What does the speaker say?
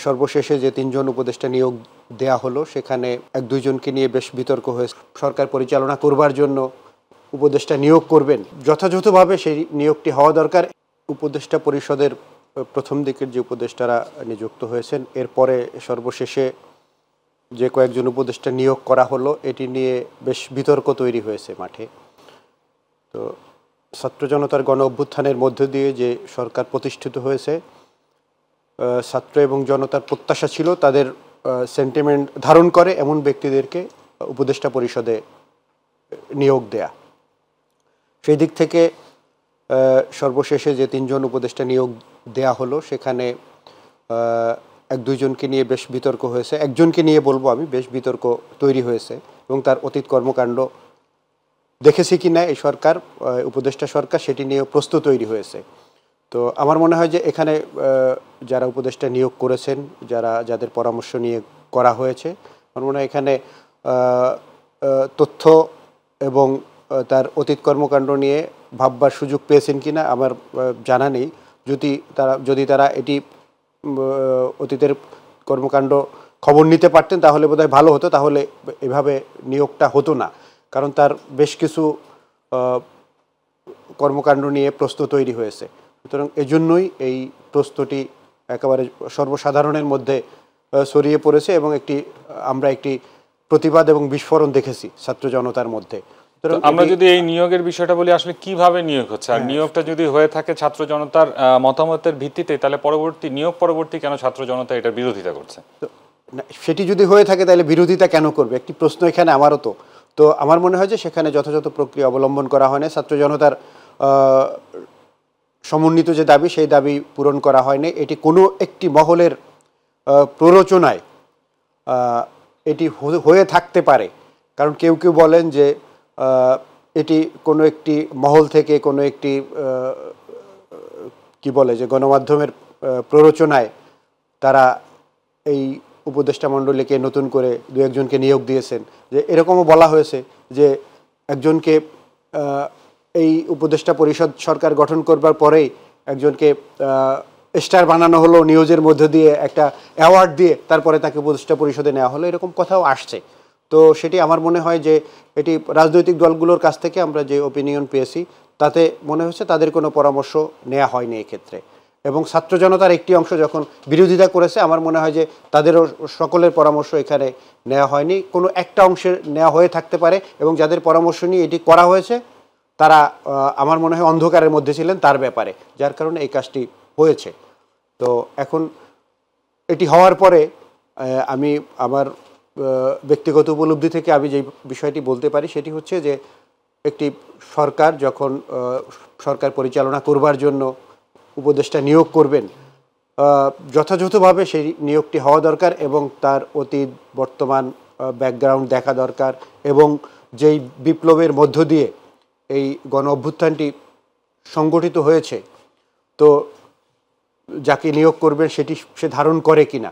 সর্বশেষে যে তিনজন উপদেষ্টা নিয়োগ দেয়া হলো সেখানে এক দুইজনকে নিয়ে বেশ বিতর্ক হয়েছে। সরকার পরিচালনা করবার জন্য উপদেষ্টা নিয়োগ করবেন, যথাযথভাবে সেই নিয়োগটি হওয়া দরকার। উপদেষ্টা পরিষদের প্রথম দিকের যে উপদেষ্টারা নিযুক্ত হয়েছেন, এরপরে সর্বশেষে যে কয়েকজন উপদেষ্টা নিয়োগ করা হলো, এটি নিয়ে বেশ বিতর্ক তৈরি হয়েছে মাঠে। তো ছাত্র জনতার গণ অভ্যুত্থানের মধ্য দিয়ে যে সরকার প্রতিষ্ঠিত হয়েছে, ছাত্র এবং জনতার প্রত্যাশা ছিল তাদের সেন্টিমেন্ট ধারণ করে এমন ব্যক্তিদেরকে উপদেষ্টা পরিষদে নিয়োগ দেয়া। সেই দিক থেকে সর্বশেষে যে তিনজন উপদেষ্টা নিয়োগ দেয়া হলো সেখানে এক দুইজনকে নিয়ে বেশ বিতর্ক হয়েছে। একজনকে নিয়ে বলবো আমি, বেশ বিতর্ক তৈরি হয়েছে এবং তার অতীত কর্মকাণ্ড দেখেছি কি না এই সরকার, উপদেষ্টা সরকার, সেটি নিয়েও প্রশ্ন তৈরি হয়েছে। তো আমার মনে হয় যে এখানে যারা উপদেষ্টা নিয়োগ করেছেন, যাদের পরামর্শ নিয়ে করা হয়েছে, আমার মনে হয় এখানে তথ্য এবং তার অতীত কর্মকাণ্ড নিয়ে ভাববার সুযোগ পেয়েছেন কিনা আমার জানা নেই। যদি তারা এটি অতীতের কর্মকাণ্ড খবর নিতে পারতেন তাহলে বোধহয় ভালো হতো, তাহলে এভাবে নিয়োগটা হতো না। কারণ তার বেশ কিছু কর্মকাণ্ড নিয়ে প্রশ্ন তৈরি হয়েছে। সুতরাং এজন্যই এই প্রশ্নটি একেবারে সর্বসাধারণের মধ্যে ছড়িয়ে পড়েছে এবং আমরা একটি প্রতিবাদ এবং বিস্ফোরণ দেখেছি ছাত্র জনতার মধ্যে। আমরা যদি এই নিয়োগের বিষয়টা বলি, আসলে কিভাবে নিয়োগ হচ্ছে, আর নিয়োগটা যদি হয়ে থাকে ছাত্র জনতার মতামতের ভিত্তিতে, তাহলে নিয়োগ পরবর্তী কেন ছাত্র জনতা এটার বিরোধিতা করছে? সেটি যদি হয়ে থাকে তাহলে বিরোধিতা কেন করবে, একটি প্রশ্ন এখানে আমারও। তো আমার মনে হয় যে সেখানে যথাযথ প্রক্রিয়া অবলম্বন করা হয়নি। ছাত্র জনতার সমন্বিত যে দাবি, সেই দাবি পূরণ করা হয়নি। এটি কোনো একটি মহলের প্ররোচনায় এটি হয়ে থাকতে পারে। কারণ কেউ কেউ বলেন যে এটি কোনো একটি মহল থেকে, কোনো একটি কি বলে যে গণমাধ্যমের প্ররোচনায় তারা এই উপদেষ্টা মণ্ডলীকে নতুন করে দু একজনকে নিয়োগ দিয়েছেন। যে এরকমও বলা হয়েছে যে একজনকে এই উপদেষ্টা পরিষদ সরকার গঠন করবার পরেই একজনকে স্টার বানানো হলো, নিউজের মধ্য দিয়ে একটা অ্যাওয়ার্ড দিয়ে তারপরে তাকে উপদেষ্টা পরিষদে নেওয়া হলো, এরকম কথাও আসছে। তো সেটি আমার মনে হয় যে এটি রাজনৈতিক দলগুলোর কাছ থেকে আমরা যে ওপিনিয়ন পেয়েছি তাতে মনে হচ্ছে তাদের কোনো পরামর্শ নেওয়া হয়নি এক্ষেত্রে। এবং ছাত্র জনতার একটি অংশ যখন বিরোধিতা করেছে, আমার মনে হয় যে তাদেরও সকলের পরামর্শ এখানে নেওয়া হয়নি। কোনো একটা অংশের নেওয়া হয়ে থাকতে পারে এবং যাদের পরামর্শ নিয়ে এটি করা হয়েছে তারা আমার মনে হয় অন্ধকারের মধ্যে ছিলেন তার ব্যাপারে, যার কারণে এই কাজটি হয়েছে। তো এখন এটি হওয়ার পরে আমি আমার ব্যক্তিগত উপলব্ধি থেকে আমি যে বিষয়টি বলতে পারি সেটি হচ্ছে যে একটি সরকার যখন সরকার পরিচালনা করবার জন্য উপদেষ্টা নিয়োগ করবেন, যথাযথভাবে সেই নিয়োগটি হওয়া দরকার এবং তার অতীত বর্তমান ব্যাকগ্রাউন্ড দেখা দরকার এবং যেই বিপ্লবের মধ্য দিয়ে এই গণ অভ্যুত্থানটি সংগঠিত হয়েছে, তো যাকে নিয়োগ করবেন সে ধারণ করে কিনা।